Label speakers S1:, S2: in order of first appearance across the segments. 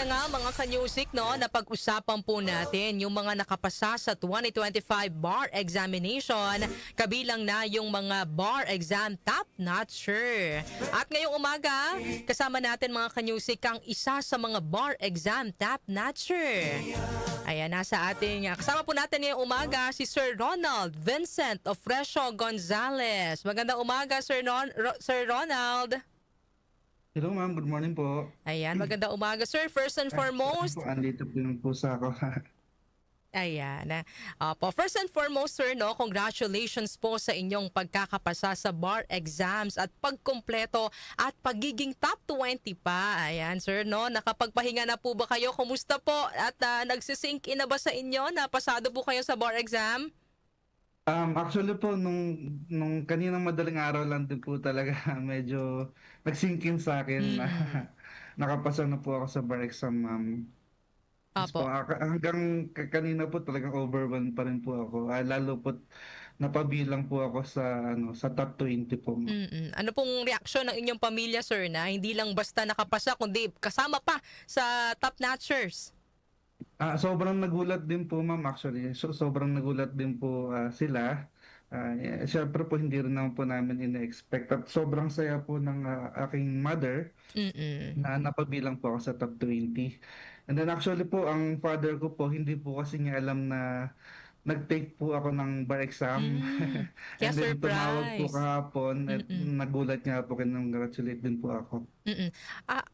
S1: nga mga ka-music, no, napag-usapan po natin yung mga nakapasa sa 2025 bar examination, kabilang na yung mga bar exam top-notcher. At ngayong umaga, kasama natin mga ka-music ang isa sa mga bar exam top-notcher. Ayan, nasa ating, kasama po natin ngayong umaga si Sir Ronald Vincent Ofrecio Gonzales. Magandang umaga, Sir Ronald.
S2: Hello ma'am, good morning po.
S1: Ayan, magandang umaga, sir. First and
S2: Ano po,
S1: foremost,
S2: andito po yung pusa ko.
S1: ayan. First and foremost, sir, no, congratulations po sa inyong pagkakapasa sa bar exams at pagkumpleto at pagiging top 20 pa. Ayan, sir, no, nakapagpahinga na po ba kayo? Kumusta po? At nagsisink in na ba sa inyo na pasado po kayo sa bar exam?
S2: Actually po, nung kaninang madaling araw lang din po talaga medyo nagsinkin sa akin na
S1: Mm.
S2: nakapasa na po ako sa bar exam, ma'am. Yes po,
S1: Apo.
S2: hanggang kanina po talagang overwhelmed pa rin po ako. Lalo po napabilang po ako sa sa top 20 po, ma'am.
S1: Ano pong reaksyon ng inyong pamilya, sir, na hindi lang basta nakapasa, kundi kasama pa sa top notchers?
S2: Sobrang nagulat din po ma'am actually. Sobrang nagulat din po sila. Siyempre po hindi rin naman po namin ina-expect at sobrang saya po ng aking mother
S1: Mm.
S2: na napabilang po ako sa top 20. And then actually po ang father ko po hindi po kasi niya alam na nag-take po ako ng bar exam.
S1: Kaya
S2: And then tumawag po
S1: surprise.
S2: kahapon at
S1: Mm.
S2: nagulat niya po, kinongratulate din po ako.
S1: Mm.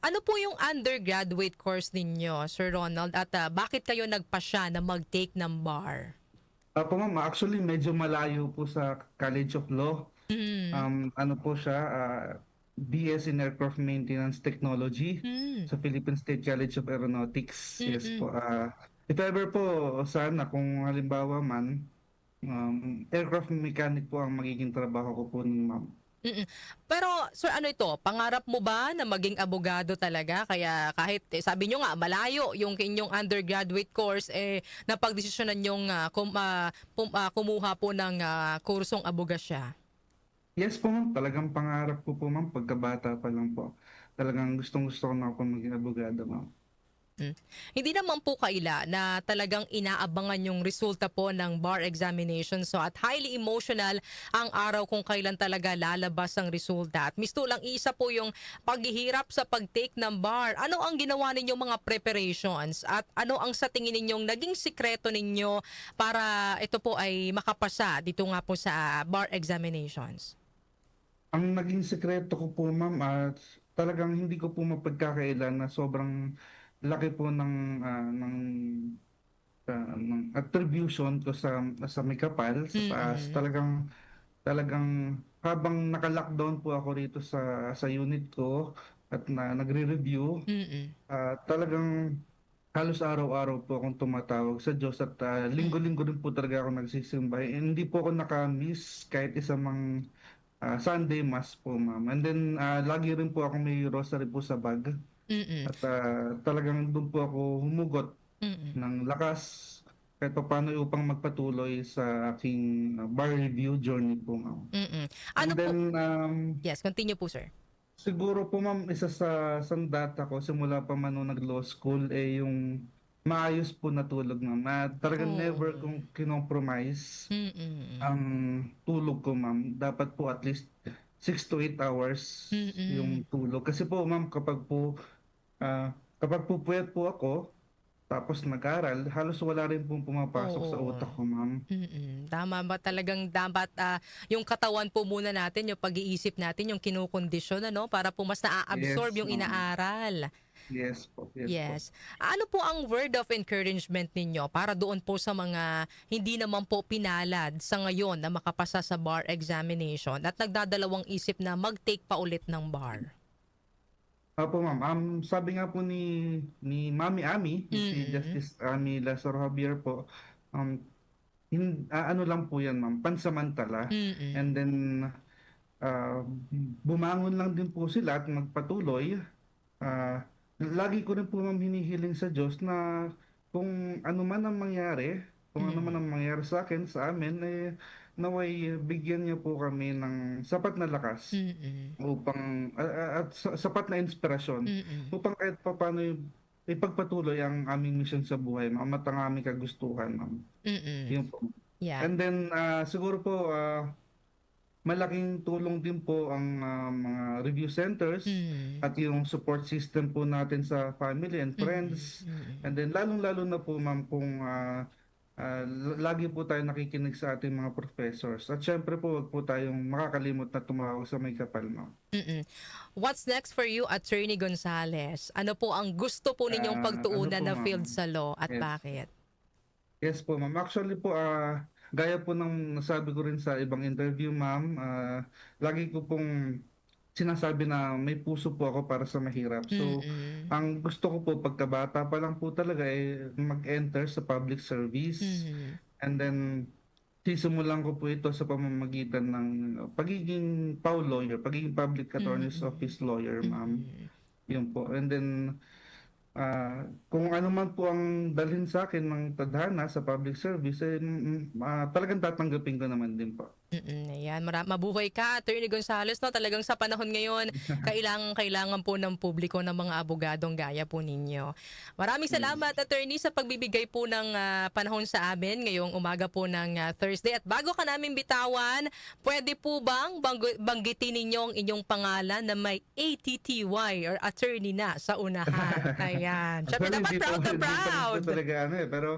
S1: Ano po yung undergraduate course ninyo, Sir Ronald? At bakit kayo nagpasya na mag-take ng bar?
S2: Opo ma'am, actually medyo malayo po sa College of Law.
S1: Mm.
S2: Ano po siya, BS in Aircraft Maintenance Technology
S1: Mm.
S2: sa Philippine State College of Aeronautics. Yes
S1: Mm.
S2: po. If ever po, sana kung halimbawa man, aircraft mechanic po ang magiging trabaho ko po nun, ma'am.
S1: Mm. Pero sir, ano ito? Pangarap mo ba na maging abogado talaga? Kaya kahit sabi nyo nga malayo yung inyong undergraduate course, napagdesisyonan yung kumuha po ng kursong abogasya.
S2: Yes po ma'am, talagang pangarap ko po ma'am, pagkabata pa lang po. Talagang gustong-gusto ko na po maging abogado, ma'am.
S1: Hmm. Hindi naman po kaila na talagang inaabangan yung resulta po ng bar examination. So at highly emotional ang araw kung kailan talaga lalabas ang resulta. At misto lang isa po yung paghihirap sa pag-take ng bar. Ano ang ginawa ninyong mga preparations? At ano ang sa tingin ninyong naging sikreto ninyo para ito po ay makapasa dito nga po sa bar examinations?
S2: Ang naging sekreto ko po ma'am, at talagang hindi ko po mapagkakailan na sobrang laki po ng attribution ko sa may kapal sa taas.
S1: Mm-mm.
S2: Talagang habang naka-lockdown po ako rito sa unit ko at nagre-review,
S1: Mm-mm.
S2: talagang halos araw-araw po akong tumatawag sa Diyos at linggo-linggo din po talaga ako nagsisimba. Hindi po ako naka-miss kahit isa mang Sunday mass po, ma'am. And then lagi rin po ako may rosary po sa bag
S1: Mm-mm.
S2: at talagang doon po ako humugot
S1: Mm-mm.
S2: ng lakas kahit paano upang magpatuloy sa aking bar review journey po, ma'am.
S1: Mm-mm.
S2: And
S1: Ano po?
S2: then,
S1: Yes, continue po, sir.
S2: siguro po, ma'am, isa sa sandata ko simula pa man nung nag-law school, yung maayos po na tulog, ma'am. Talagang
S1: Oo.
S2: never kong kinompromise
S1: Mm.
S2: ang tulog ko, ma'am. Dapat po at least 6 to 8 hours yung
S1: Mm.
S2: tulog. Kasi po, ma'am, kapag po puyat po ako, tapos nag-aral, halos wala rin pong pumapasok sa
S1: Oo.
S2: utak ko, ma'am.
S1: Tama ba talagang dapat yung katawan po muna natin, yung pag-iisip natin, yung kinukondisyon ano, para po mas
S2: Yes,
S1: naa-absorb yung
S2: ma'am.
S1: inaaral.
S2: Yes po, yes po.
S1: Yes. Ano po ang word of encouragement ninyo para doon po sa mga hindi naman po pinalad sa ngayon na makapasa sa bar examination at nagdadalawang isip na mag-take pa ulit ng bar?
S2: Opo, ma'am. Sabi nga po ni Mami Ami, si
S1: Mm.
S2: Justice Ami Lazaro Javier po, um, ano lang po yan, ma'am, pansamantala.
S1: Mm.
S2: And then, ah, bumangon lang din po sila at magpatuloy. Lagi ko rin po, ma'am, hinihiling sa Diyos na kung ano man ang mangyari, kung ano man
S1: Mm.
S2: ang mangyari sa akin, sa amin, naway bigyan niyo po kami ng sapat na lakas
S1: Mm.
S2: upang at sapat na inspirasyon
S1: Mm.
S2: upang kahit papaano ipagpatuloy ang aming mission sa buhay, ma'am, at ang aming kagustuhan, ma'am.
S1: Mm.
S2: Yun po.
S1: Yan.
S2: And then, siguro po, malaking tulong din po ang mga review centers
S1: Mm.
S2: at yung support system po natin sa family and friends.
S1: Mm.
S2: And then, lalong-lalo na po, ma'am, kung lagi po tayo nakikinig sa ating mga professors. At syempre po, wag po tayong makakalimot na tumawag sa may kapal, ma'am.
S1: Mm. What's next for you, Attorney Gonzales? Ano po ang gusto po ninyong pagtuunan
S2: Ano po,
S1: na
S2: ma'am?
S1: field sa law at
S2: Yes.
S1: bakit?
S2: Yes po, ma'am. Actually po, gaya po ng nasabi ko rin sa ibang interview, ma'am, lagi ko pong sinasabi na may puso po ako para sa mahirap. So,
S1: Mm.
S2: ang gusto ko po pagkabata pa lang po talaga mag-enter sa public service.
S1: Mm.
S2: And then, sisimulan ko po ito sa pamamagitan ng pagiging PAW lawyer, pagiging Public Attorney's Office lawyer, ma'am.
S1: Mm.
S2: Yun po. And then, kung ano man po ang dalhin sa akin ng tadhana sa public service, talagang tatanggapin ko naman din po.
S1: Ayan, mabuhay ka, Attorney Gonzales, no? Talagang sa panahon ngayon, kailangan po ng publiko ng mga abogadong gaya po ninyo. Maraming salamat, Attorney, sa pagbibigay po ng panahon sa amin ngayong umaga po ng Thursday. At bago ka namin bitawan, pwede po bang banggitin ninyo ang inyong pangalan na may ATTY or attorney na sa unahan? Ayan. Siyempre dapat
S2: Actually,
S1: proud na
S2: hindi pa rin
S1: proud.
S2: po talaga pero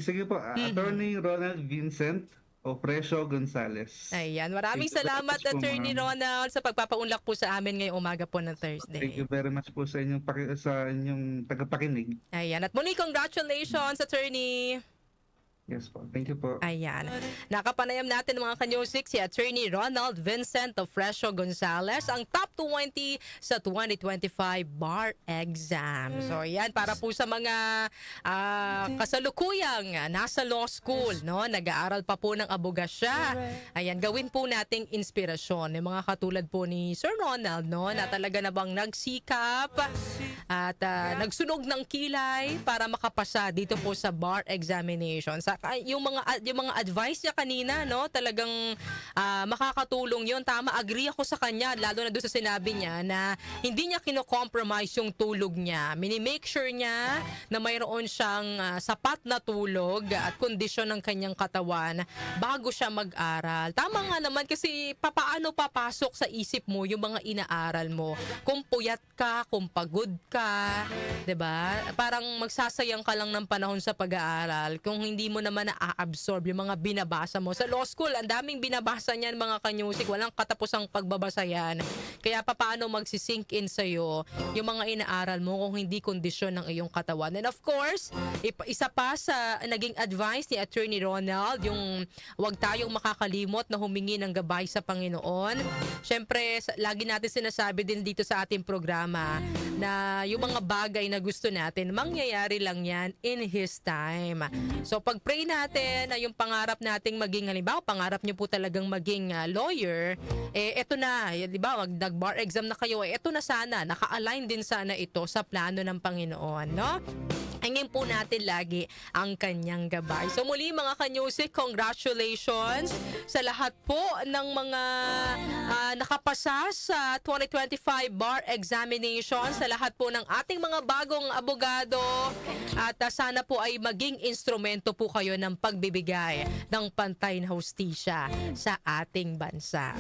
S2: sige po, Attorney Ronald Vincent Opresio Gonzales.
S1: Ayan, maraming
S2: Thank you very
S1: salamat,
S2: much po,
S1: Attorney
S2: ma'am.
S1: Ronald, sa pagpapaunlak po sa amin ngayong umaga po ng
S2: Thank
S1: Thursday.
S2: you very much po sa inyong tagapakinig.
S1: Ayan, at muli congratulations, Attorney.
S2: Yes po. Thank you po.
S1: Ayan. Nakapanayam natin mga kanyusik si Attorney Ronald Vincent Ofresio Gonzales, ang top 20 sa 2025 bar exam. So yan, para po sa mga kasalukuyang nasa law school, no, nag-aaral pa po ng abogasya. Ayan, gawin po nating inspirasyon. Yung mga katulad po ni Sir Ronald, no, na talaga na bang nagsikap at nagsunog ng kilay para makapasa dito po sa bar examination. Yung mga advice niya kanina, no, talagang makakatulong 'yon. Tama, agree ako sa kanya, lalo na doon sa sinabi niya na hindi niya kino-compromise yung tulog niya. Mini-make sure niya na mayroon siyang sapat na tulog at kondisyon ng kanyang katawan bago siya mag-aral. Tama nga naman, kasi papaano papasok sa isip mo yung mga inaaral mo? Kung puyat ka, kung pagod ka, 'di ba? Parang magsasayang ka lang ng panahon sa pag-aaral kung hindi mo naman na-absorb yung mga binabasa mo. Sa law school, ang daming binabasa niyan mga kanyusik. Walang katapusang pagbabasa yan. Kaya paano magsisink in sa'yo yung mga inaaral mo kung hindi kondisyon ng iyong katawan. And of course, isa pa sa naging advice ni Attorney Ronald, yung huwag tayong makakalimot na humingi ng gabay sa Panginoon. Siyempre, lagi natin sinasabi din dito sa ating programa na yung mga bagay na gusto natin, mangyayari lang yan in His time. So pag-pray natin na yung pangarap nating maging, halimbawa, pangarap nyo po talagang maging lawyer, eto na, di ba, nag-bar exam na kayo, eto na sana, naka-align din sana ito sa plano ng Panginoon, no? Hingin po natin lagi ang kanyang gabay. So muli mga kanyusik, congratulations sa lahat po ng mga nakapasa sa 2025 bar examination, sa lahat po ng ating mga bagong abogado, at sana po ay maging instrumento po kayo ng pagbibigay ng pantay na hustisya sa ating bansa.